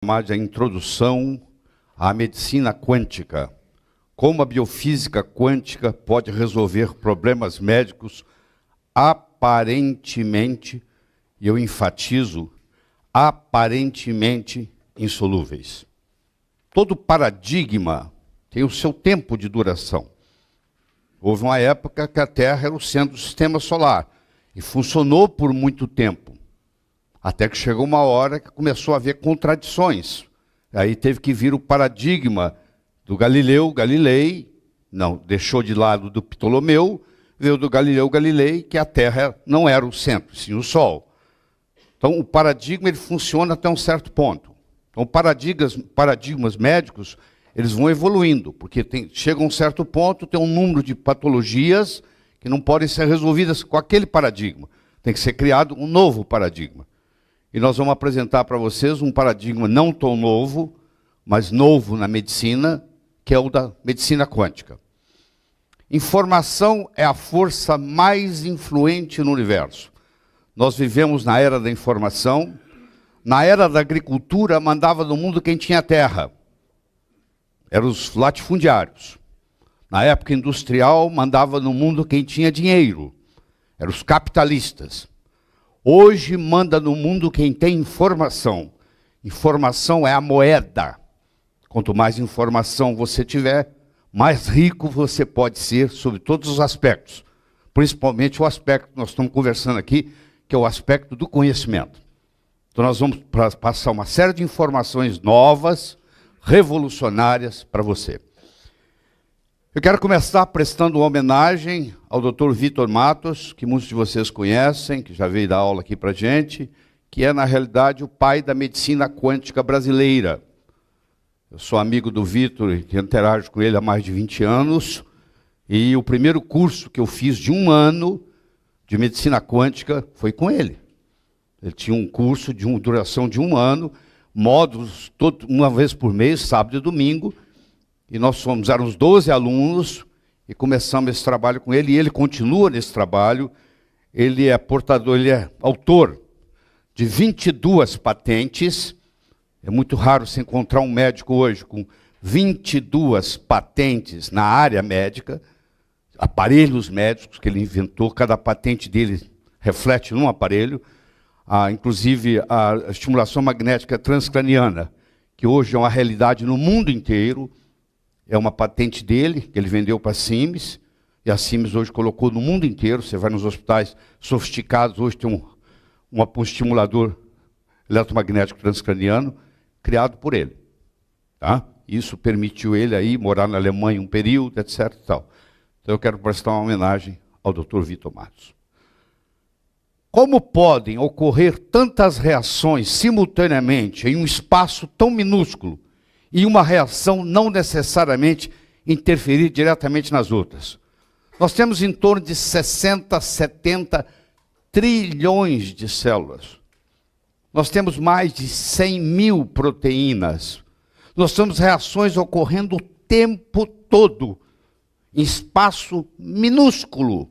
chamada Introdução à Medicina Quântica. Como a biofísica quântica pode resolver problemas médicos aparentemente, e eu enfatizo, aparentemente insolúveis. Todo paradigma tem o seu tempo de duração. Houve uma época que a Terra era o centro do sistema solar e funcionou por muito tempo. Até que chegou uma hora que começou a haver contradições. Aí teve que vir o paradigma do Galileu Galilei, não, deixou de lado do Ptolomeu, veio do Galileu Galilei, que a Terra não era o centro, sim o Sol. Então o paradigma ele funciona até um certo ponto. Então paradigmas médicos, eles vão evoluindo, porque chega a um certo ponto, tem um número de patologias que não podem ser resolvidas com aquele paradigma. Tem que ser criado um novo paradigma. E nós vamos apresentar para vocês um paradigma não tão novo, mas novo na medicina, que é o da medicina quântica. Informação é a força mais influente no universo. Nós vivemos na era da informação. Na era da agricultura, mandava no mundo quem tinha terra. Eram os latifundiários. Na época industrial, mandava no mundo quem tinha dinheiro. Eram os capitalistas. Hoje manda no mundo quem tem informação. Informação é a moeda. Quanto mais informação você tiver, mais rico você pode ser sobre todos os aspectos. Principalmente o aspecto que nós estamos conversando aqui, que é o aspecto do conhecimento. Então nós vamos passar uma série de informações novas, revolucionárias para você. Eu quero começar prestando uma homenagem ao Dr. Vitor Matos, que muitos de vocês conhecem, que já veio dar aula aqui para a gente, que é, na realidade, o pai da medicina quântica brasileira. Eu sou amigo do Vitor e interajo com ele há mais de 20 anos, e o primeiro curso que eu fiz de 1 ano de medicina quântica foi com ele. Ele tinha um curso de duração de 1 ano, módulos uma vez por mês, sábado e domingo, e nós éramos 12 alunos e começamos esse trabalho com ele, e ele continua nesse trabalho. Ele é autor de 22 patentes. É muito raro se encontrar um médico hoje com 22 patentes na área médica, aparelhos médicos que ele inventou, cada patente dele reflete num aparelho, inclusive a estimulação magnética transcraniana, que hoje é uma realidade no mundo inteiro. É uma patente dele, que ele vendeu para a Siemens, e a Siemens hoje colocou no mundo inteiro. Você vai nos hospitais sofisticados, hoje tem um estimulador eletromagnético transcraniano, criado por ele. Tá? Isso permitiu ele aí morar na Alemanha um período, etc. E tal. Então eu quero prestar uma homenagem ao Dr. Vitor Matos. Como podem ocorrer tantas reações simultaneamente em um espaço tão minúsculo, e uma reação não necessariamente interferir diretamente nas outras? Nós temos em torno de 60, 70 trilhões de células. Nós temos mais de 100 mil proteínas. Nós temos reações ocorrendo o tempo todo, em espaço minúsculo.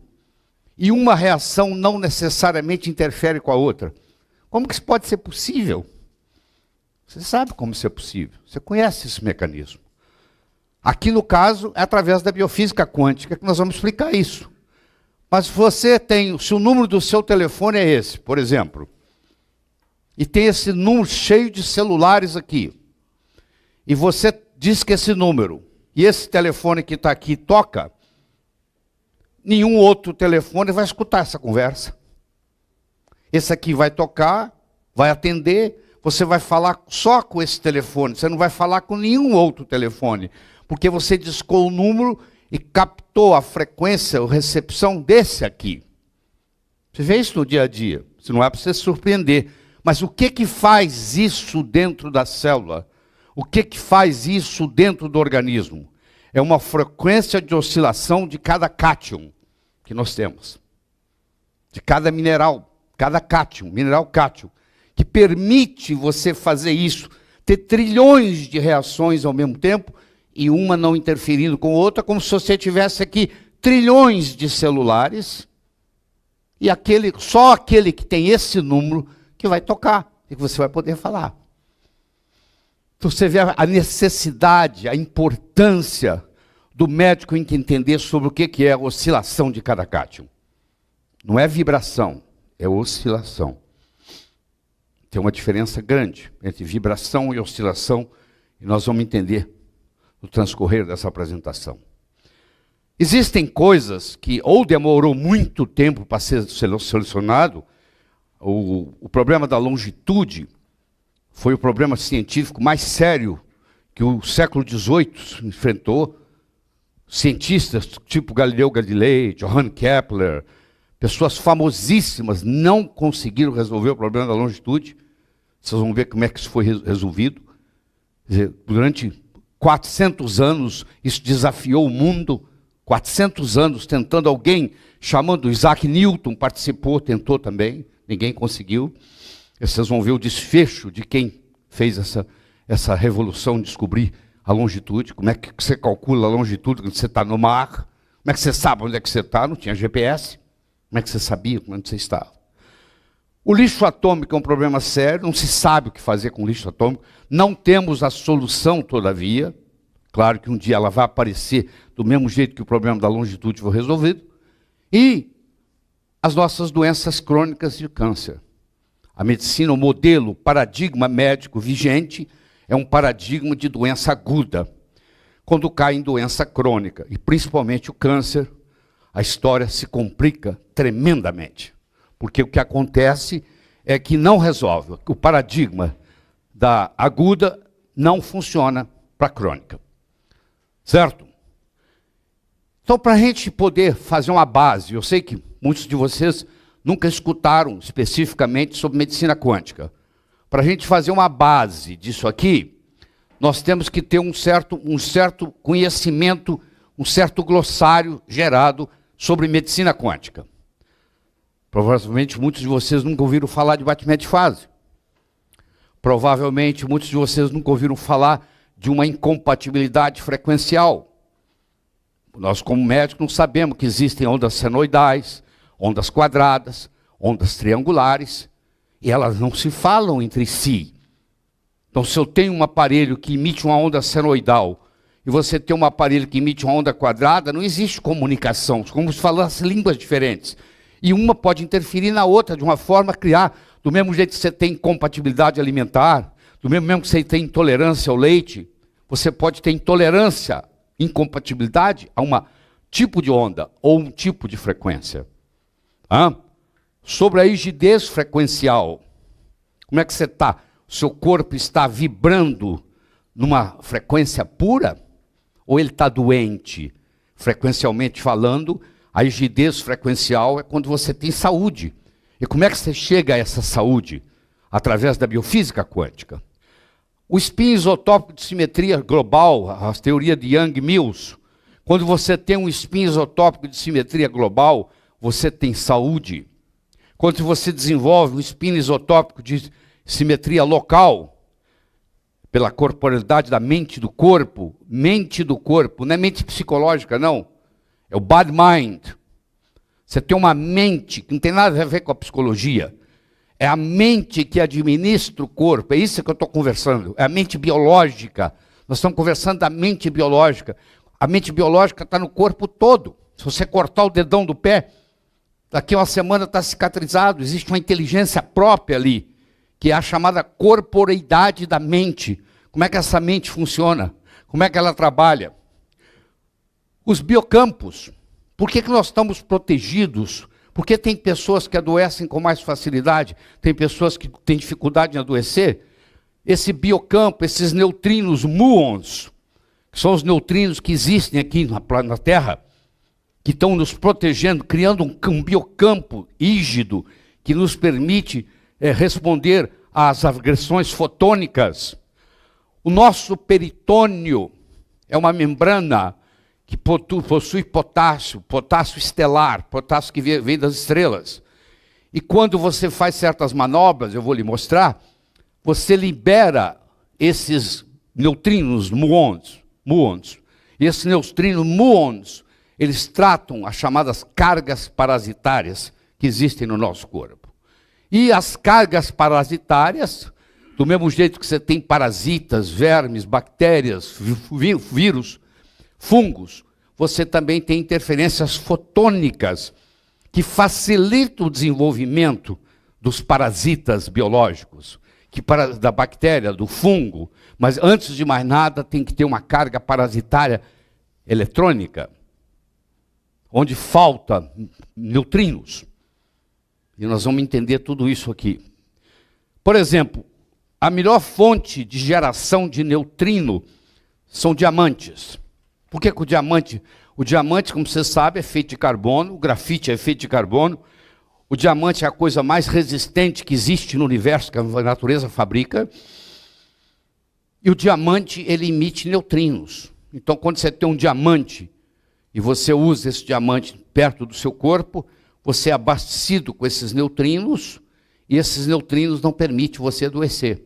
E uma reação não necessariamente interfere com a outra. Como que isso pode ser possível? Você sabe como isso é possível. Você conhece esse mecanismo. Aqui, no caso, é através da biofísica quântica que nós vamos explicar isso. Mas se o número do seu telefone é esse, por exemplo, e tem esse número cheio de celulares aqui, e você diz que esse número, e esse telefone que está aqui toca, nenhum outro telefone vai escutar essa conversa. Esse aqui vai tocar, vai atender. Você vai falar só com esse telefone, você não vai falar com nenhum outro telefone, porque você discou o número e captou a frequência, a recepção desse aqui. Você vê isso no dia a dia, isso não é para você se surpreender. Mas o que faz isso dentro da célula? O que faz isso dentro do organismo? É uma frequência de oscilação de cada cátion que nós temos. De cada mineral, cada cátion, mineral cátion, que permite você fazer isso, ter trilhões de reações ao mesmo tempo, e uma não interferindo com a outra, como se você tivesse aqui trilhões de celulares, e só aquele que tem esse número que vai tocar, e que você vai poder falar. Então você vê a necessidade, a importância do médico em entender sobre o que é a oscilação de cada cátion. Não é vibração, é oscilação. Tem uma diferença grande entre vibração e oscilação, e nós vamos entender no transcorrer dessa apresentação. Existem coisas que ou demorou muito tempo para ser solucionado. O problema da longitude foi o problema científico mais sério que o século XVIII enfrentou. Cientistas tipo Galileu Galilei, Johann Kepler, pessoas famosíssimas não conseguiram resolver o problema da longitude. Vocês vão ver como é que isso foi resolvido. Quer dizer, durante 400 anos isso desafiou o mundo. 400 anos tentando, alguém chamando Isaac Newton participou, tentou também, ninguém conseguiu. Vocês vão ver o desfecho de quem fez essa revolução de descobrir a longitude. Como é que você calcula a longitude quando você está no mar? Como é que você sabe onde é que você está? Não tinha GPS. Como é que você sabia onde você estava? O lixo atômico é um problema sério, não se sabe o que fazer com o lixo atômico. Não temos a solução, todavia. Claro que um dia ela vai aparecer do mesmo jeito que o problema da longitude foi resolvido. E as nossas doenças crônicas de câncer. A medicina, o modelo, o paradigma médico vigente é um paradigma de doença aguda. Quando cai em doença crônica, e principalmente o câncer, a história se complica tremendamente. Porque o que acontece é que não resolve. O paradigma da aguda não funciona para a crônica. Certo? Então, para a gente poder fazer uma base, eu sei que muitos de vocês nunca escutaram especificamente sobre medicina quântica. Para a gente fazer uma base disso aqui, nós temos que ter um certo conhecimento, um certo glossário gerado sobre medicina quântica. Provavelmente muitos de vocês nunca ouviram falar de batimento de fase. Provavelmente muitos de vocês nunca ouviram falar de uma incompatibilidade frequencial. Nós, como médicos, não sabemos que existem ondas senoidais, ondas quadradas, ondas triangulares, e elas não se falam entre si. Então, se eu tenho um aparelho que emite uma onda senoidal, e você tem um aparelho que emite uma onda quadrada, não existe comunicação, como se falassem línguas diferentes. E uma pode interferir na outra, de uma forma a criar, do mesmo jeito que você tem incompatibilidade alimentar, do mesmo que você tem intolerância ao leite, você pode ter intolerância, incompatibilidade a um tipo de onda ou um tipo de frequência. Sobre a rigidez frequencial, como é que você está? O seu corpo está vibrando numa frequência pura? Ou ele está doente? Frequencialmente falando, a rigidez frequencial é quando você tem saúde. E como é que você chega a essa saúde? Através da biofísica quântica. O spin isotópico de simetria global, a teoria de Young-Mills, quando você tem um spin isotópico de simetria global, você tem saúde. Quando você desenvolve um spin isotópico de simetria local, pela corporalidade da mente do corpo, não é mente psicológica, não. É o body mind. Você tem uma mente que não tem nada a ver com a psicologia. É a mente que administra o corpo. É isso que eu estou conversando. É a mente biológica. Nós estamos conversando da mente biológica. A mente biológica está no corpo todo. Se você cortar o dedão do pé, daqui a uma semana está cicatrizado. Existe uma inteligência própria ali, que é a chamada corporeidade da mente. Como é que essa mente funciona? Como é que ela trabalha? Os biocampos. Por que nós estamos protegidos? Porque tem pessoas que adoecem com mais facilidade, tem pessoas que têm dificuldade em adoecer. Esse biocampo, esses neutrinos muons, que são os neutrinos que existem aqui na Terra, que estão nos protegendo, criando um biocampo rígido, que nos permite responder às agressões fotônicas. O nosso peritônio é uma membrana que possui potássio estelar, potássio que vem das estrelas. E quando você faz certas manobras, eu vou lhe mostrar, você libera esses neutrinos muons. E esses neutrinos muons, eles tratam as chamadas cargas parasitárias que existem no nosso corpo. E as cargas parasitárias, Do mesmo jeito que você tem parasitas, vermes, bactérias, vírus, fungos, você também tem interferências fotônicas que facilitam o desenvolvimento dos parasitas biológicos, da bactéria, do fungo. Mas antes de mais nada tem que ter uma carga parasitária eletrônica, onde falta neutrinos. E nós vamos entender tudo isso aqui. Por exemplo, a melhor fonte de geração de neutrino são diamantes. Por que que o diamante, como você sabe, é feito de carbono, o grafite é feito de carbono, o diamante é a coisa mais resistente que existe no universo, que a natureza fabrica, e o diamante, ele emite neutrinos. Então, quando você tem um diamante, e você usa esse diamante perto do seu corpo, você é abastecido com esses neutrinos, e esses neutrinos não permitem você adoecer.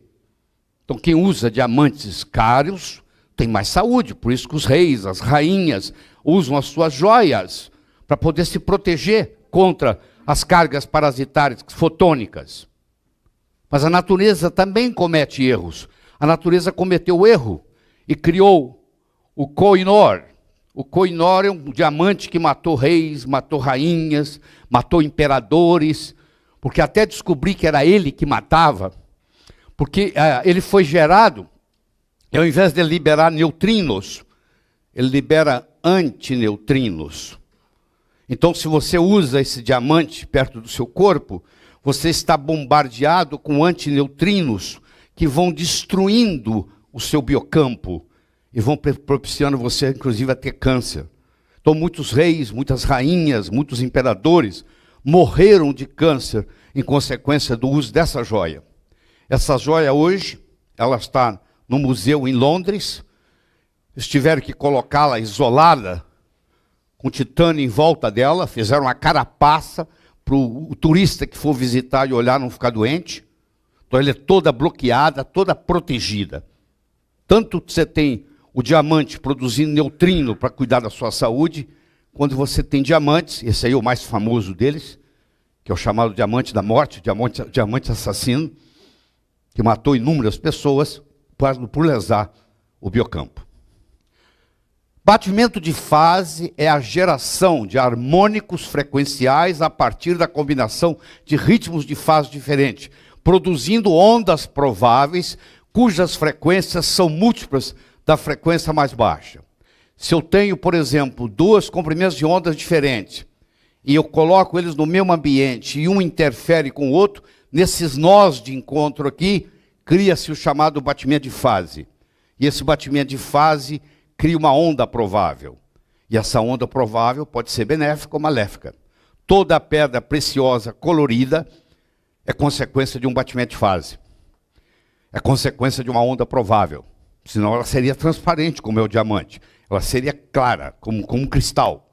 Então, quem usa diamantes caros tem mais saúde, por isso que os reis, as rainhas, usam as suas joias para poder se proteger contra as cargas parasitárias fotônicas. Mas a natureza também comete erros. A natureza cometeu erro e criou o Koh-i-Noor. O Koh-i-Noor é um diamante que matou reis, matou rainhas, matou imperadores, porque até descobri que era ele que matava, porque ele foi gerado, e ao invés de liberar neutrinos, ele libera antineutrinos. Então, se você usa esse diamante perto do seu corpo, você está bombardeado com antineutrinos que vão destruindo o seu biocampo e vão propiciando você, inclusive, a ter câncer. Então, muitos reis, muitas rainhas, muitos imperadores morreram de câncer em consequência do uso dessa joia. Essa joia hoje, ela está no museu em Londres. Eles tiveram que colocá-la isolada, com titânio em volta dela, fizeram uma carapaça para o turista que for visitar e olhar não ficar doente. Então ela é toda bloqueada, toda protegida. Tanto que você tem o diamante produzindo neutrino para cuidar da sua saúde, quando você tem diamantes, esse aí é o mais famoso deles, que é o chamado diamante da morte, diamante assassino, que matou inúmeras pessoas por lesar o biocampo. Batimento de fase é a geração de harmônicos frequenciais a partir da combinação de ritmos de fase diferentes, produzindo ondas prováveis cujas frequências são múltiplas da frequência mais baixa. Se eu tenho, por exemplo, duas comprimentos de ondas diferentes, e eu coloco eles no mesmo ambiente, e um interfere com o outro, nesses nós de encontro aqui, cria-se o chamado batimento de fase. E esse batimento de fase cria uma onda provável. E essa onda provável pode ser benéfica ou maléfica. Toda pedra preciosa colorida é consequência de um batimento de fase. É consequência de uma onda provável. Senão ela seria transparente, como é o diamante. Ela seria clara, como um cristal.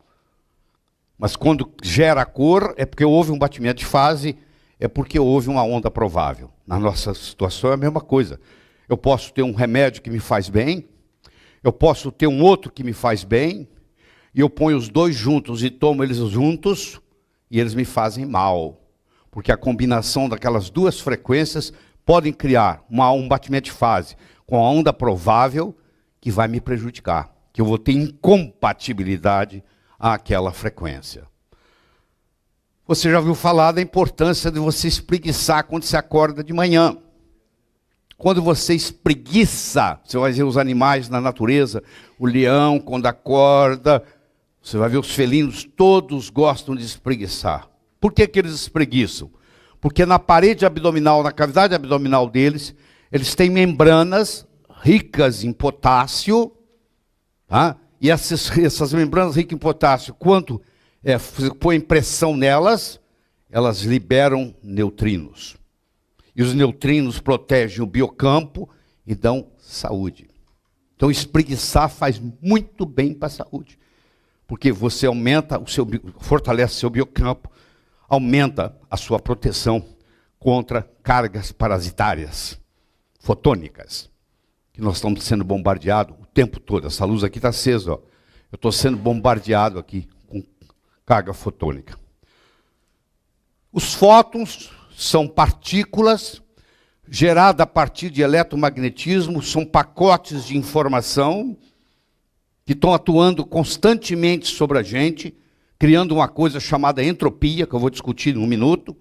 Mas quando gera a cor, é porque houve um batimento de fase, é porque houve uma onda provável. Na nossa situação é a mesma coisa. Eu posso ter um remédio que me faz bem, eu posso ter um outro que me faz bem, e eu ponho os dois juntos e tomo eles juntos, e eles me fazem mal. Porque a combinação daquelas duas frequências podem criar um batimento de fase com a onda provável que vai me prejudicar, que eu vou ter incompatibilidade àquela frequência. Você já ouviu falar da importância de você espreguiçar quando você acorda de manhã. Quando você espreguiça, você vai ver os animais na natureza, o leão quando acorda, você vai ver os felinos, todos gostam de espreguiçar. Por que eles espreguiçam? Porque na parede abdominal, na cavidade abdominal deles, eles têm membranas ricas em potássio, tá? E essas membranas ricas em potássio, quando põe pressão nelas, elas liberam neutrinos. E os neutrinos protegem o biocampo e dão saúde. Então espreguiçar faz muito bem para a saúde. Porque você fortalece seu biocampo, aumenta a sua proteção contra cargas parasitárias, fotônicas, que nós estamos sendo bombardeados o tempo todo. Essa luz aqui está acesa, ó. Eu estou sendo bombardeado aqui com carga fotônica. Os fótons são partículas gerada a partir de eletromagnetismo, são pacotes de informação que estão atuando constantemente sobre a gente, criando uma coisa chamada entropia, que eu vou discutir em um minuto,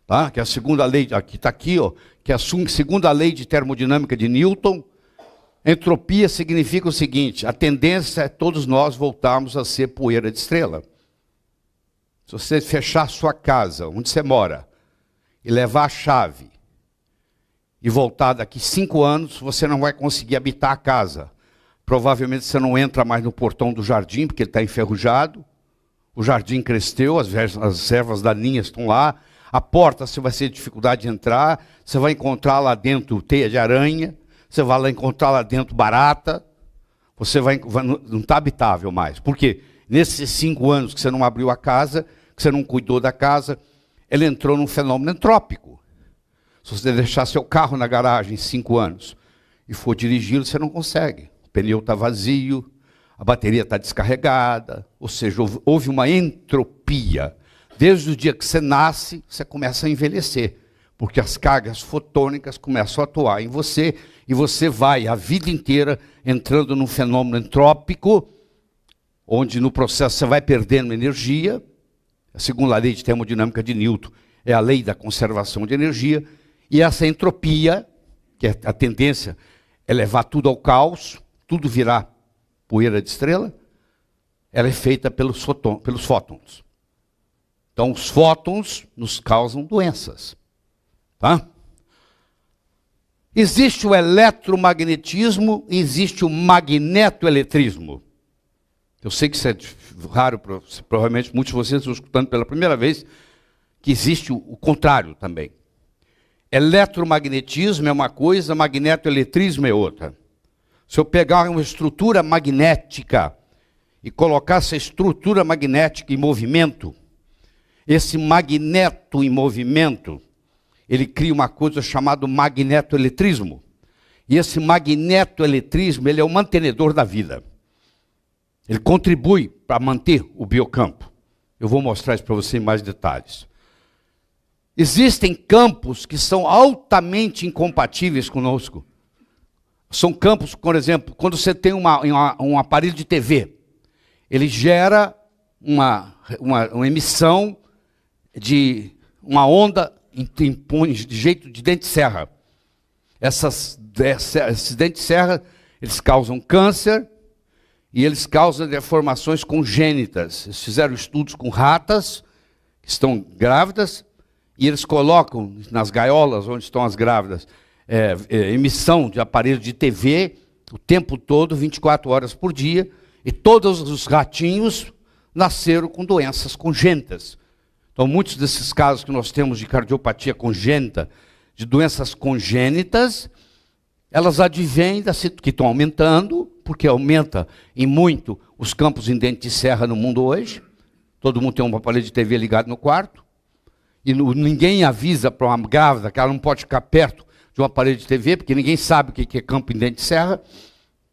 tá? Que é a segunda lei, aqui está aqui, ó, que é a segunda lei de termodinâmica de Newton. Entropia significa o seguinte: a tendência é todos nós voltarmos a ser poeira de estrela. Se você fechar sua casa, onde você mora, e levar a chave, e voltar daqui 5 anos, você não vai conseguir habitar a casa. Provavelmente você não entra mais no portão do jardim, porque ele está enferrujado. O jardim cresceu, as ervas daninhas estão lá. A porta você vai ter dificuldade de entrar. Você vai encontrar lá dentro teia de aranha. Você vai lá encontrar lá dentro barata. Não está habitável mais. Por quê? Nesses 5 anos que você não abriu a casa, que você não cuidou da casa, ele entrou num fenômeno entrópico. Se você deixar seu carro na garagem 5 anos e for dirigi-lo, você não consegue. O pneu está vazio, a bateria está descarregada, ou seja, houve uma entropia. Desde o dia que você nasce, você começa a envelhecer, porque as cargas fotônicas começam a atuar em você, e você vai a vida inteira entrando num fenômeno entrópico, onde no processo você vai perdendo energia. A segunda lei de termodinâmica de Newton é a lei da conservação de energia, e essa entropia, que é a tendência é levar tudo ao caos, tudo virar poeira de estrela, ela é feita pelos fótons. Então, os fótons nos causam doenças. Tá? Existe o eletromagnetismo e existe o magnetoeletrismo. Eu sei que isso é raro, provavelmente muitos de vocês estão escutando pela primeira vez, que existe o contrário também. Eletromagnetismo é uma coisa, magnetoeletrismo é outra. Se eu pegar uma estrutura magnética e colocar essa estrutura magnética em movimento, esse magneto em movimento, ele cria uma coisa chamada magnetoeletrismo. E esse magnetoeletrismo, ele é o mantenedor da vida. Ele contribui para manter o biocampo. Eu vou mostrar isso para você em mais detalhes. Existem campos que são altamente incompatíveis conosco. São campos, por exemplo, quando você tem um aparelho de TV, ele gera uma emissão de uma onda de jeito de dente de serra. Esses dentes de serra, eles causam câncer e eles causam deformações congênitas. Eles fizeram estudos com ratas que estão grávidas e eles colocam nas gaiolas onde estão as grávidas emissão de aparelho de TV o tempo todo, 24 horas por dia, e todos os ratinhos nasceram com doenças congênitas. Então, muitos desses casos que nós temos de cardiopatia congênita, de doenças congênitas, elas advêm que estão aumentando, porque aumenta em muito os campos em dente de serra no mundo hoje. Todo mundo tem um aparelho de TV ligado no quarto, e ninguém avisa para uma grávida que ela não pode ficar perto de um aparelho de TV, porque ninguém sabe o que é campo em dente de serra,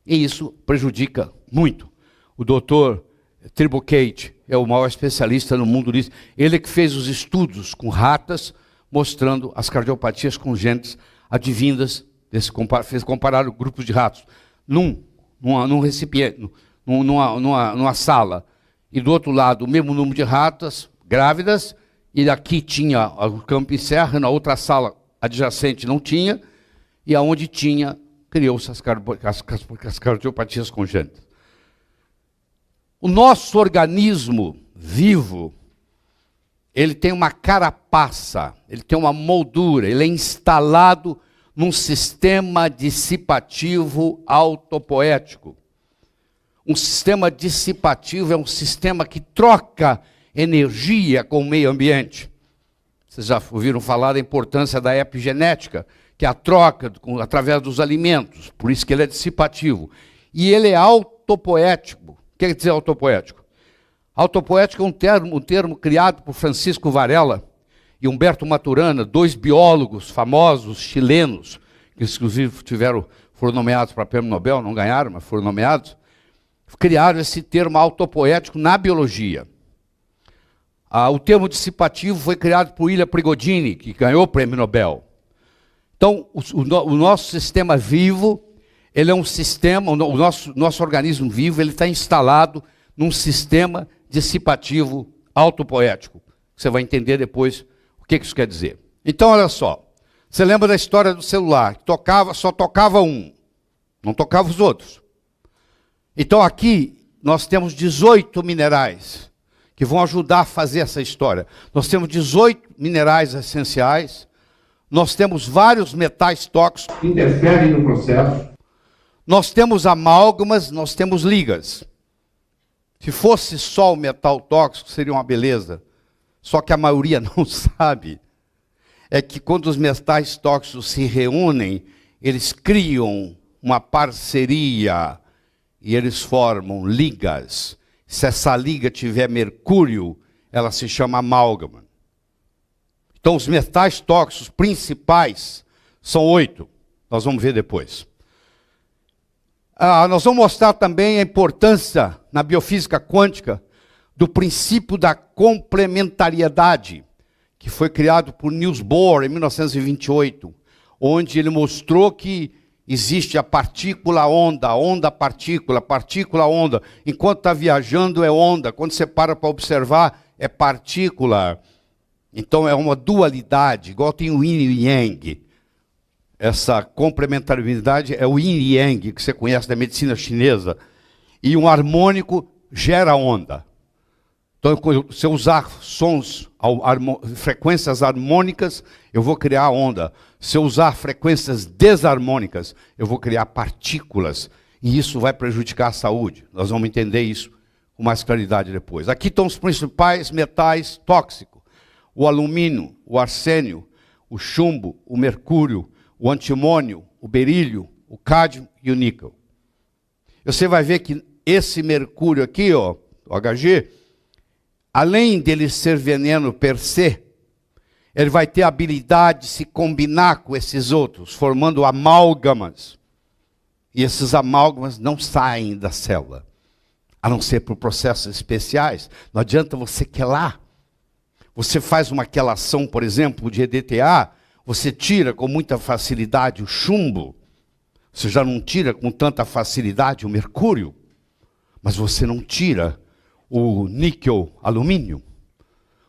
e isso prejudica muito. O doutor Tribocate é o maior especialista no mundo disso. Ele é que fez os estudos com ratas, mostrando as cardiopatias congênitas advindas, fez comparar grupos de ratos num recipiente, numa sala, e do outro lado o mesmo número de ratas grávidas, e aqui tinha o campo em serra, na outra sala adjacente não tinha, e aonde tinha, criou-se as cardiopatias congênitas. O nosso organismo vivo, ele tem uma carapaça, ele tem uma moldura, ele é instalado num sistema dissipativo autopoético. Um sistema dissipativo é um sistema que troca energia com o meio ambiente. Vocês já ouviram falar da importância da epigenética, que é a troca através dos alimentos, por isso que ele é dissipativo. E ele é autopoético. O que quer dizer autopoético? Autopoético é um termo criado por Francisco Varela e Humberto Maturana, 2 biólogos famosos chilenos, que inclusive foram nomeados para o Prêmio Nobel, não ganharam, mas foram nomeados, criaram esse termo autopoético na biologia. O termo dissipativo foi criado por Ilya Prigogine, que ganhou o Prêmio Nobel, Então, o nosso sistema vivo, ele é um sistema, o nosso organismo vivo, ele está instalado num sistema dissipativo autopoético. Você vai entender depois o que isso quer dizer. Então, olha só. Você lembra da história do celular? Só tocava um, não tocava os outros. Então, aqui, nós temos 18 minerais que vão ajudar a fazer essa história. Nós temos 18 minerais essenciais, nós temos vários metais tóxicos que interferem no processo, nós temos amálgamas, nós temos ligas. Se fosse só o metal tóxico, seria uma beleza. Só que a maioria não sabe. É que quando os metais tóxicos se reúnem, eles criam uma parceria e eles formam ligas. Se essa liga tiver mercúrio, ela se chama amálgama. Então, os metais tóxicos principais são 8. Nós vamos ver depois. Nós vamos mostrar também a importância na biofísica quântica do princípio da complementariedade, que foi criado por Niels Bohr em 1928, onde ele mostrou que existe a partícula-onda, onda-partícula, partícula-onda. Enquanto está viajando é onda, quando você para observar é partícula. Então é uma dualidade, igual tem o yin e yang. Essa complementariedade é o yin e yang, que você conhece da medicina chinesa. E um harmônico gera onda. Então, se eu usar frequências harmônicas, eu vou criar onda. Se eu usar frequências desarmônicas, eu vou criar partículas. E isso vai prejudicar a saúde. Nós vamos entender isso com mais claridade depois. Aqui estão os principais metais tóxicos. O alumínio, o arsênio, o chumbo, o mercúrio, o antimônio, o berílio, o cádmio e o níquel. Você vai ver que esse mercúrio aqui, ó, o Hg, além dele ser veneno per se, ele vai ter a habilidade de se combinar com esses outros, formando amálgamas. E esses amálgamas não saem da célula, a não ser por processos especiais. Não adianta você quelar. Você faz uma quelação, por exemplo, de EDTA, você tira com muita facilidade o chumbo, você já não tira com tanta facilidade o mercúrio, mas você não tira o níquel alumínio,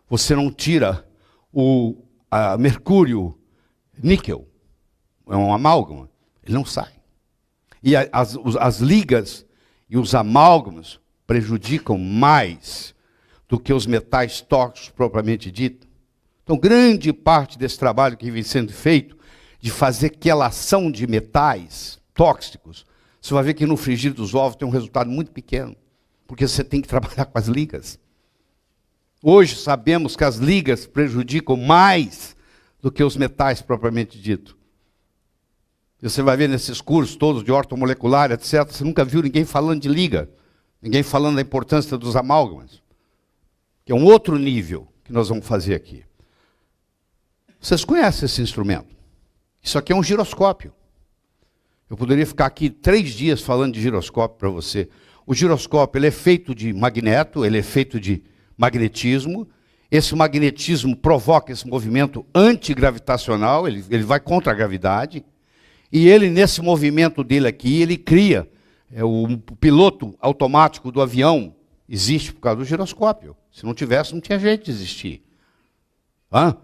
você não tira o mercúrio níquel, é um amálgama, ele não sai. E as ligas e os amálgamas prejudicam mais do que os metais tóxicos propriamente dito. Então, grande parte desse trabalho que vem sendo feito, de fazer quelação de metais tóxicos, você vai ver que no frigir dos ovos tem um resultado muito pequeno, porque você tem que trabalhar com as ligas. Hoje sabemos que as ligas prejudicam mais do que os metais propriamente dito. E você vai ver nesses cursos todos de ortomolecular, etc., você nunca viu ninguém falando de liga, ninguém falando da importância dos amálgamas, que é um outro nível que nós vamos fazer aqui. Vocês conhecem esse instrumento? Isso aqui é um giroscópio. Eu poderia ficar aqui 3 dias falando de giroscópio para você. O giroscópio ele é feito de magneto, ele é feito de magnetismo. Esse magnetismo provoca esse movimento antigravitacional, ele vai contra a gravidade. E ele, nesse movimento dele aqui, ele cria o piloto automático do avião. Existe por causa do giroscópio. Se não tivesse, não tinha jeito de existir. Para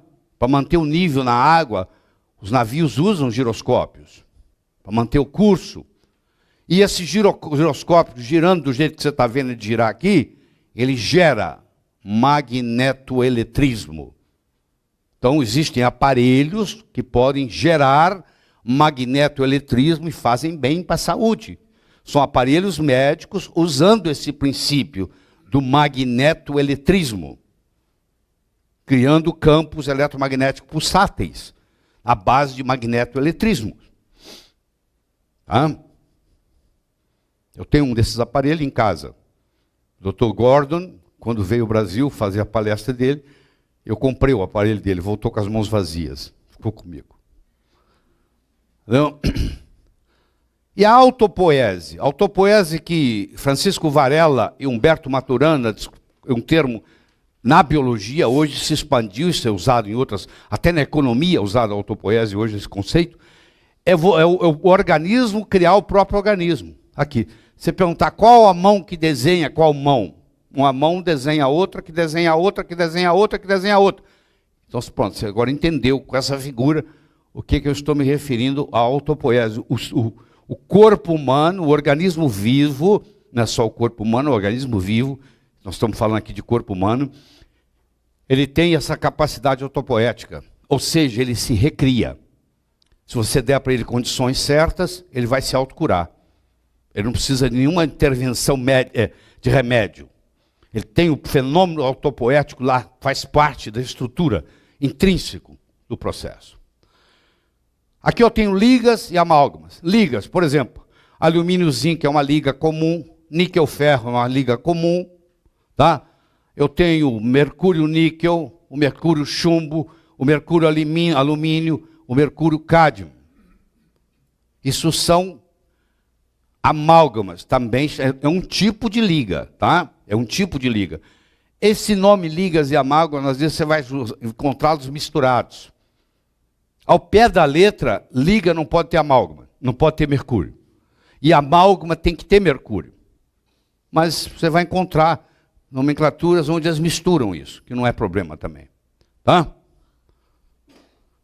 manter o nível na água, os navios usam giroscópios. Para manter o curso. E esse giroscópio, girando do jeito que você está vendo ele girar aqui, ele gera magnetoeletrismo. Então, existem aparelhos que podem gerar magnetoeletrismo e fazem bem para a saúde. São aparelhos médicos usando esse princípio do magnetoeletrismo, criando campos eletromagnéticos pulsáteis, à base de magnetoeletrismo. Eu tenho um desses aparelhos em casa. O Dr. Gordon, quando veio ao Brasil fazer a palestra dele, eu comprei o aparelho dele, voltou com as mãos vazias, ficou comigo. Então, e a autopoese? Autopoese que Francisco Varela e Humberto Maturana, um termo na biologia, hoje se expandiu, isso é usado em outras, até na economia, usado a autopoiese hoje esse conceito, é o organismo criar o próprio organismo. Aqui, você perguntar qual a mão que desenha qual mão, uma mão desenha outra, que desenha outra, que desenha outra, que desenha outra. Então, pronto, você agora entendeu com essa figura o que eu estou me referindo à autopoiese. O corpo humano, o organismo vivo, não é só o corpo humano, o organismo vivo, nós estamos falando aqui de corpo humano, ele tem essa capacidade autopoética, ou seja, ele se recria. Se você der para ele condições certas, ele vai se autocurar. Ele não precisa de nenhuma intervenção de remédio. Ele tem o fenômeno autopoético lá, faz parte da estrutura intrínseco do processo. Aqui eu tenho ligas e amálgamas. Ligas, por exemplo, alumínio zinco é uma liga comum, níquel-ferro é uma liga comum, tá? Eu tenho mercúrio-níquel, o mercúrio-chumbo, o mercúrio-alumínio, o mercúrio-cádmio. Isso são amálgamas, também é um tipo de liga, tá? É um tipo de liga. Esse nome ligas e amálgamas, às vezes você vai encontrá-los misturados. Ao pé da letra, liga não pode ter amálgama, não pode ter mercúrio. E amálgama tem que ter mercúrio. Mas você vai encontrar nomenclaturas onde eles misturam isso, que não é problema também. Tá?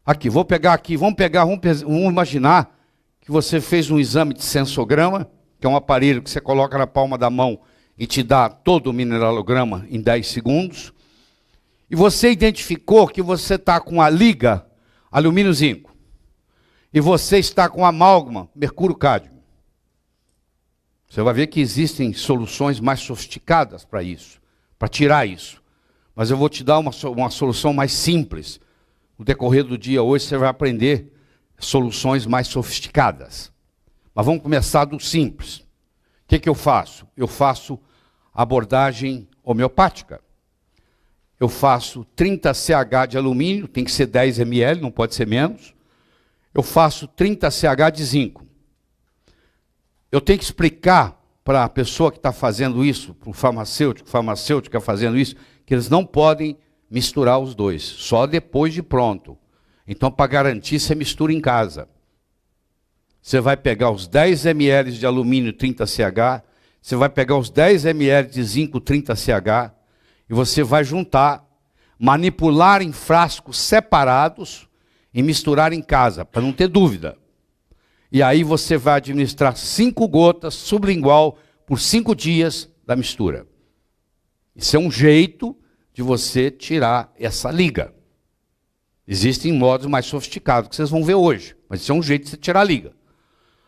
Aqui, vamos imaginar que você fez um exame de sensograma, que é um aparelho que você coloca na palma da mão e te dá todo o mineralograma em 10 segundos. E você identificou que você está com a liga alumínio zinco. E você está com amálgama mercúrio cádmio. Você vai ver que existem soluções mais sofisticadas para isso, para tirar isso. Mas eu vou te dar uma solução mais simples. No decorrer do dia hoje você vai aprender soluções mais sofisticadas. Mas vamos começar do simples. O que eu faço? Eu faço abordagem homeopática. Eu faço 30 CH de alumínio, tem que ser 10 ml, não pode ser menos. Eu faço 30 CH de zinco. Eu tenho que explicar para a pessoa que está fazendo isso, para o farmacêutico que está fazendo isso, que eles não podem misturar os dois, só depois de pronto. Então, para garantir, você mistura em casa. Você vai pegar os 10 ml de alumínio 30 CH, você vai pegar os 10 ml de zinco 30 CH, e você vai juntar, manipular em frascos separados e misturar em casa, para não ter dúvida. E aí você vai administrar 5 gotas sublingual por 5 dias da mistura. Isso é um jeito de você tirar essa liga. Existem modos mais sofisticados que vocês vão ver hoje, mas isso é um jeito de você tirar a liga.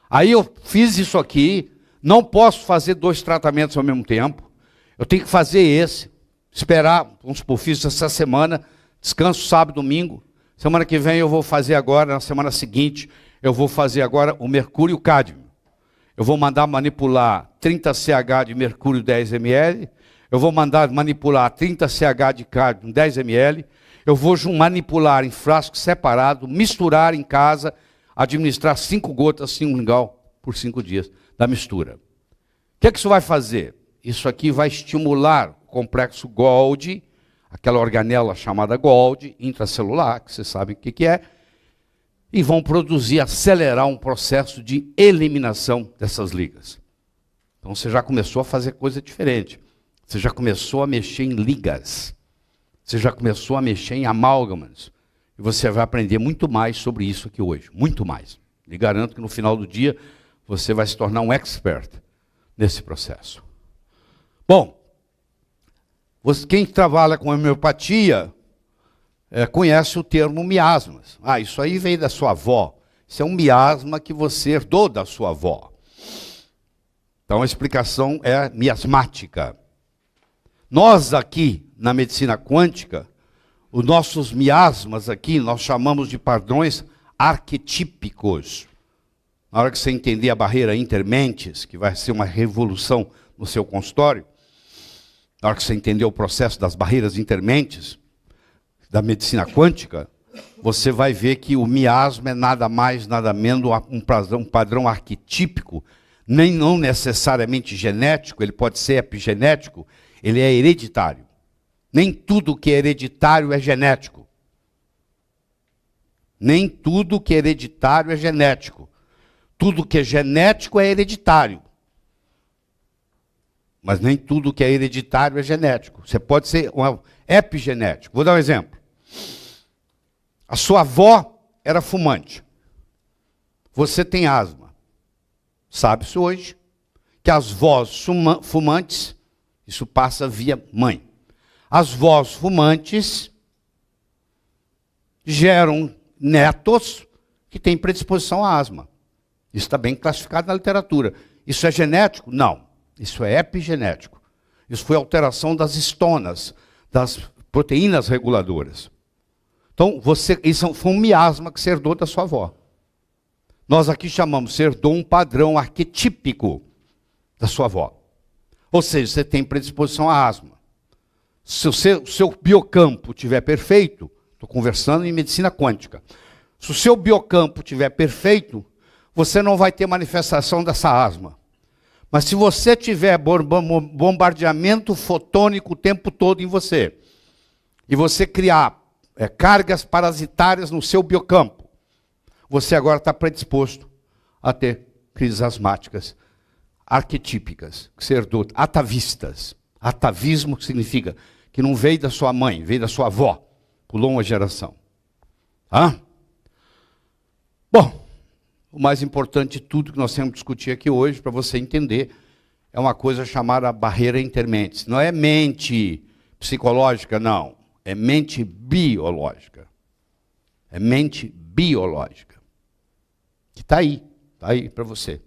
Aí eu fiz isso aqui, não posso fazer 2 tratamentos ao mesmo tempo, eu tenho que fazer esse, esperar, vamos supor, fiz essa semana, descanso sábado, domingo, semana que vem eu vou fazer agora, na semana seguinte, eu vou fazer agora o mercúrio cádmio. Eu vou mandar manipular 30 CH de mercúrio 10 ml, eu vou mandar manipular 30 CH de cádmio 10 ml, eu vou manipular em frasco separado, misturar em casa, administrar 5 gotas sublingual por 5 dias da mistura. O que isso vai fazer? Isso aqui vai estimular o complexo Golgi, aquela organela chamada Golgi, intracelular, que vocês sabem o que é, e vão produzir, acelerar um processo de eliminação dessas ligas. Então você já começou a fazer coisa diferente. Você já começou a mexer em ligas. Você já começou a mexer em amálgamas. E você vai aprender muito mais sobre isso aqui hoje. Muito mais. Lhe garanto que no final do dia você vai se tornar um expert nesse processo. Bom, quem trabalha com homeopatia conhece o termo miasmas. Ah, isso aí veio da sua avó. Isso é um miasma que você herdou da sua avó. Então a explicação é miasmática. Nós aqui, na medicina quântica, os nossos miasmas aqui, nós chamamos de padrões arquetípicos. Na hora que você entender a barreira intermentes, que vai ser uma revolução no seu consultório, na hora que você entender o processo das barreiras intermentes, da medicina quântica, você vai ver que o miasma é nada mais, nada menos um padrão arquetípico, nem não necessariamente genético, ele pode ser epigenético, ele é hereditário. Nem tudo que é hereditário é genético. Nem tudo que é hereditário é genético. Tudo que é genético é hereditário. Mas nem tudo que é hereditário é genético. Você pode ser epigenético. Vou dar um exemplo. A sua avó era fumante. Você tem asma. Sabe-se hoje que as vós fumantes, isso passa via mãe. As vós fumantes geram netos que têm predisposição à asma. Isso está bem classificado na literatura. Isso é genético? Não. Isso é epigenético. Isso foi alteração das histonas, das proteínas reguladoras. Então, isso foi um miasma que você herdou da sua avó. Nós aqui chamamos, você herdou um padrão arquetípico da sua avó. Ou seja, você tem predisposição à asma. Se o seu biocampo estiver perfeito, estou conversando em medicina quântica, se o seu biocampo estiver perfeito, você não vai ter manifestação dessa asma. Mas se você tiver bombardeamento fotônico o tempo todo em você, e você criar cargas parasitárias no seu biocampo, você agora está predisposto a ter crises asmáticas arquetípicas, que você herdou, atavistas. Atavismo significa que não veio da sua mãe, veio da sua avó, pulou uma geração. Bom, o mais importante de tudo que nós temos que discutir aqui hoje, para você entender, é uma coisa chamada barreira intermentes. Não é mente psicológica, não. É mente biológica. É mente biológica. Que está aí para você.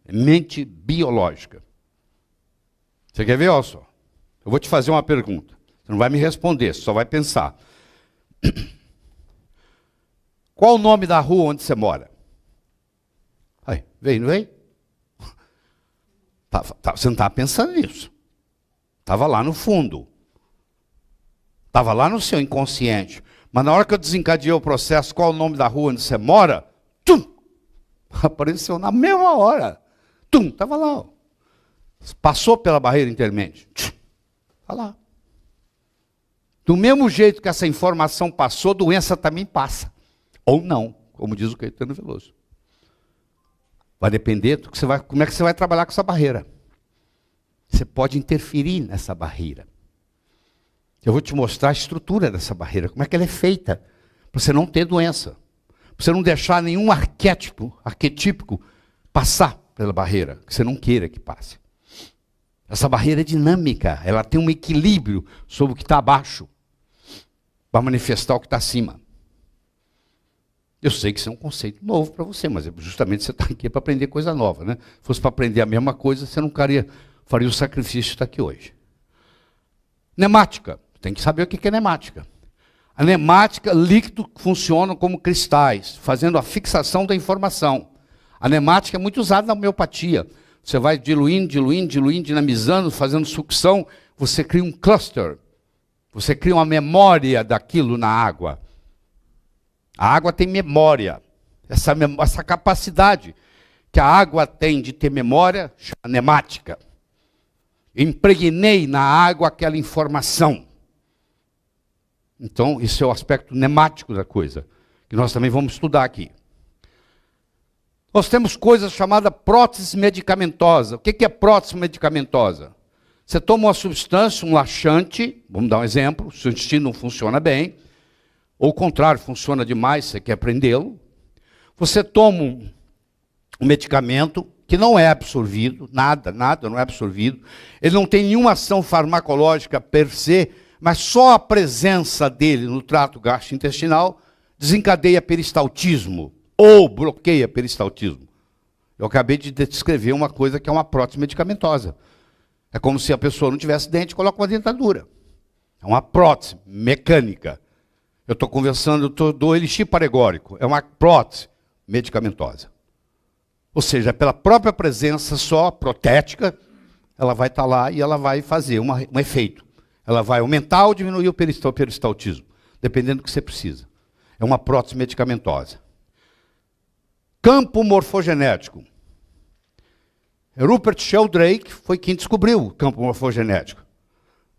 É mente biológica. Você quer ver, olha só? Eu vou te fazer uma pergunta. Você não vai me responder, você só vai pensar. Qual o nome da rua onde você mora? Aí, veio, não veio? Você não estava pensando nisso. Estava lá no fundo. Estava lá no seu inconsciente. Mas na hora que eu desencadeei o processo, qual o nome da rua onde você mora? Apareceu na mesma hora. Estava lá. Ó. Passou pela barreira intermente. Está lá. Do mesmo jeito que essa informação passou, doença também passa. Ou não, como diz o Caetano Veloso. Vai depender do que como é que você vai trabalhar com essa barreira. Você pode interferir nessa barreira. Eu vou te mostrar a estrutura dessa barreira, como é que ela é feita, para você não ter doença. Para você não deixar nenhum arquetípico passar pela barreira, que você não queira que passe. Essa barreira é dinâmica, ela tem um equilíbrio sobre o que está abaixo, para manifestar o que está acima. Eu sei que isso é um conceito novo para você, mas justamente você está aqui para aprender coisa nova, né? Se fosse para aprender a mesma coisa, você não faria o sacrifício de estar aqui hoje. Nemática. Tem que saber o que é nemática. A nemática, líquido funciona como cristais, fazendo a fixação da informação. A nemática é muito usada na homeopatia. Você vai diluindo, dinamizando, fazendo sucção, você cria um cluster. Você cria uma memória daquilo na água. A água tem memória. Essa capacidade que a água tem de ter memória, chama nemática. Impregnei na água aquela informação. Então, isso é o aspecto nemático da coisa, que nós também vamos estudar aqui. Nós temos coisas chamadas prótese medicamentosa. O que é prótese medicamentosa? Você toma uma substância, um laxante, vamos dar um exemplo, o seu intestino não funciona bem, ou o contrário, funciona demais, você quer prendê-lo. Você toma um medicamento que não é absorvido, nada não é absorvido. Ele não tem nenhuma ação farmacológica per se, mas só a presença dele no trato gastrointestinal desencadeia peristaltismo, ou bloqueia peristaltismo. Eu acabei de descrever uma coisa que é uma prótese medicamentosa. É como se a pessoa não tivesse dente e coloca uma dentadura. É uma prótese mecânica. Eu estou conversando, dou elixir paregórico. É uma prótese medicamentosa. Ou seja, pela própria presença só protética, ela vai estar lá e ela vai fazer um efeito. Ela vai aumentar ou diminuir o peristaltismo, dependendo do que você precisa. É uma prótese medicamentosa. Campo morfogenético. Rupert Sheldrake foi quem descobriu o campo morfogenético.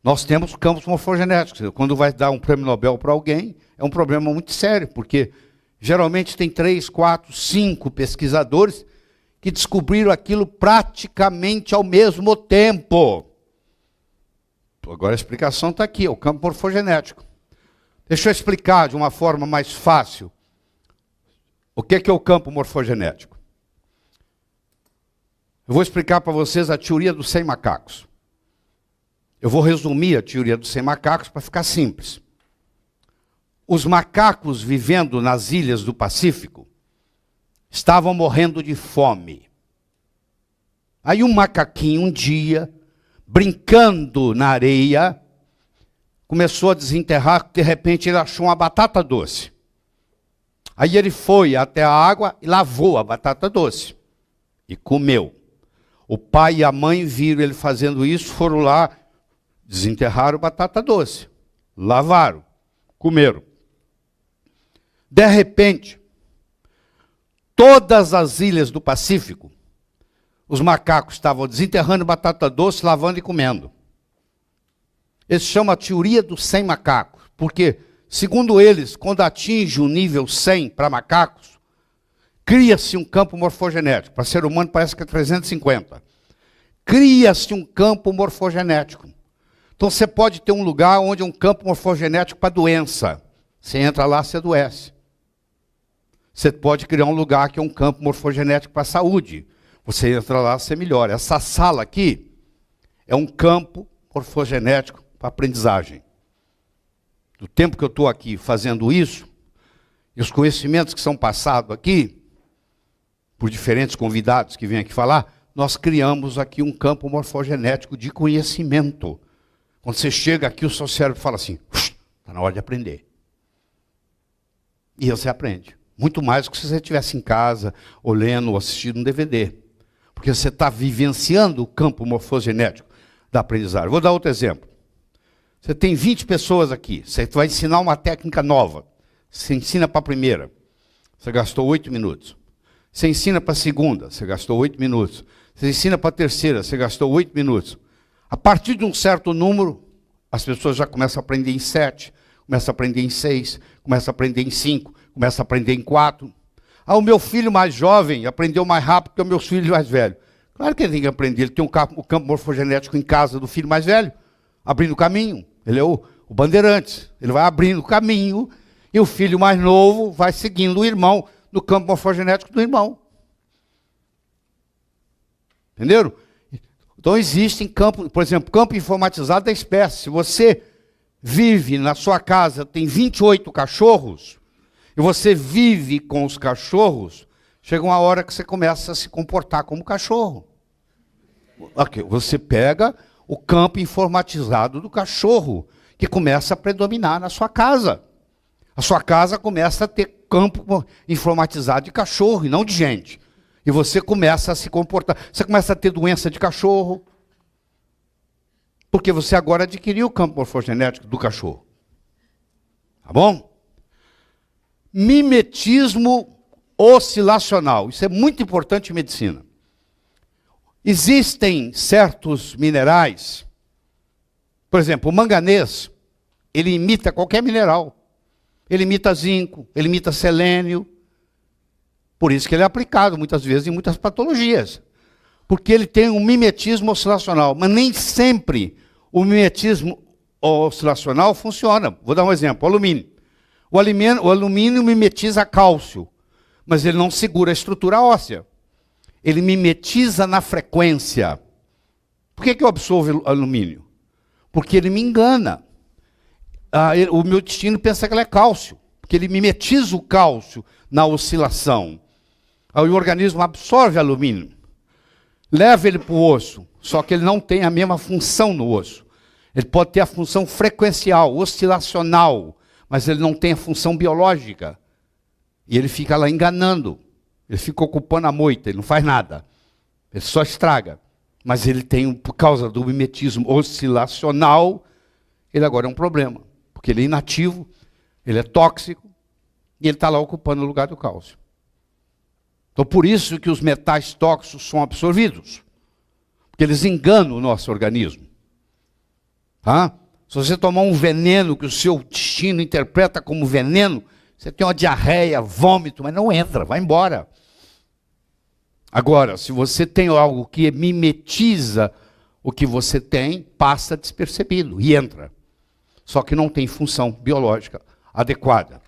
Nós temos campos morfogenéticos. Quando vai dar um prêmio Nobel para alguém, é um problema muito sério, porque geralmente tem 3, 4, 5 pesquisadores que descobriram aquilo praticamente ao mesmo tempo. Agora a explicação está aqui, é o campo morfogenético. Deixa eu explicar de uma forma mais fácil o que é o campo morfogenético. Eu vou explicar para vocês a teoria dos 100 macacos. Eu vou resumir a teoria dos 100 macacos para ficar simples. Os macacos vivendo nas ilhas do Pacífico estavam morrendo de fome. Aí um macaquinho, um dia, brincando na areia, começou a desenterrar, de repente ele achou uma batata doce. Aí ele foi até a água e lavou a batata doce e comeu. O pai e a mãe viram ele fazendo isso, foram lá, desenterraram a batata doce, lavaram, comeram. De repente, todas as ilhas do Pacífico, os macacos estavam desenterrando batata doce, lavando e comendo. Eles chamam a teoria dos 100 macacos, porque, segundo eles, quando atinge o nível 100 para macacos, cria-se um campo morfogenético. Para ser humano parece que é 350. Cria-se um campo morfogenético. Então você pode ter um lugar onde é um campo morfogenético para doença. Você entra lá, você adoece. Você pode criar um lugar que é um campo morfogenético para saúde. Você entra lá, você melhora. Essa sala aqui é um campo morfogenético para aprendizagem. Do tempo que eu estou aqui fazendo isso, e os conhecimentos que são passados aqui, por diferentes convidados que vêm aqui falar, nós criamos aqui um campo morfogenético de conhecimento. Quando você chega aqui, o seu cérebro fala assim, está na hora de aprender. E você aprende. Muito mais do que se você estivesse em casa, ou lendo, ou assistindo um DVD. Porque você está vivenciando o campo morfogenético da aprendizagem. Vou dar outro exemplo. Você tem 20 pessoas aqui, você vai ensinar uma técnica nova. Você ensina para a primeira, você gastou 8 minutos. Você ensina para a segunda, você gastou 8 minutos. Você ensina para a terceira, você gastou 8 minutos. A partir de um certo número, as pessoas já começam a aprender em 7, começam a aprender em 6, começam a aprender em 5, começam a aprender em 4. Ah, o meu filho mais jovem aprendeu mais rápido que o meu filho mais velho. Claro que ele tem que aprender, ele tem o campo morfogenético em casa do filho mais velho, abrindo o caminho. Ele é o bandeirante, ele vai abrindo o caminho, e o filho mais novo vai seguindo o irmão no campo morfogenético do irmão. Entenderam? Então existem campos, por exemplo, campo informatizado da espécie. Se você vive na sua casa, tem 28 cachorros, e você vive com os cachorros, chega uma hora que você começa a se comportar como cachorro. Okay, você pega o campo informatizado do cachorro, que começa a predominar na sua casa. A sua casa começa a ter campo informatizado de cachorro e não de gente. E você começa a se comportar, você começa a ter doença de cachorro, porque você agora adquiriu o campo morfogenético do cachorro. Tá bom? Mimetismo oscilacional. Isso é muito importante em medicina. Existem certos minerais, por exemplo, o manganês, ele imita qualquer mineral. Ele imita zinco, ele imita selênio. Por isso que ele é aplicado muitas vezes em muitas patologias. Porque ele tem um mimetismo oscilacional. Mas nem sempre o mimetismo oscilacional funciona. Vou dar um exemplo, o alumínio. O alumínio mimetiza cálcio, mas ele não segura a estrutura óssea. Ele mimetiza na frequência. Por que eu absorvo alumínio? Porque ele me engana. O meu intestino pensa que ele é cálcio, porque ele mimetiza o cálcio na oscilação. Aí o organismo absorve alumínio, leva ele para o osso, só que ele não tem a mesma função no osso. Ele pode ter a função frequencial, oscilacional, mas ele não tem a função biológica. E ele fica lá enganando. Ele fica ocupando a moita, ele não faz nada. Ele só estraga. Mas ele tem, por causa do mimetismo oscilacional, ele agora é um problema. Porque ele é inativo, ele é tóxico, e ele está lá ocupando o lugar do cálcio. Então, por isso que os metais tóxicos são absorvidos. Porque eles enganam o nosso organismo. Tá? Se você tomar um veneno que o seu destino interpreta como veneno, você tem uma diarreia, vômito, mas não entra, vai embora. Agora, se você tem algo que mimetiza o que você tem, passa despercebido e entra. Só que não tem função biológica adequada.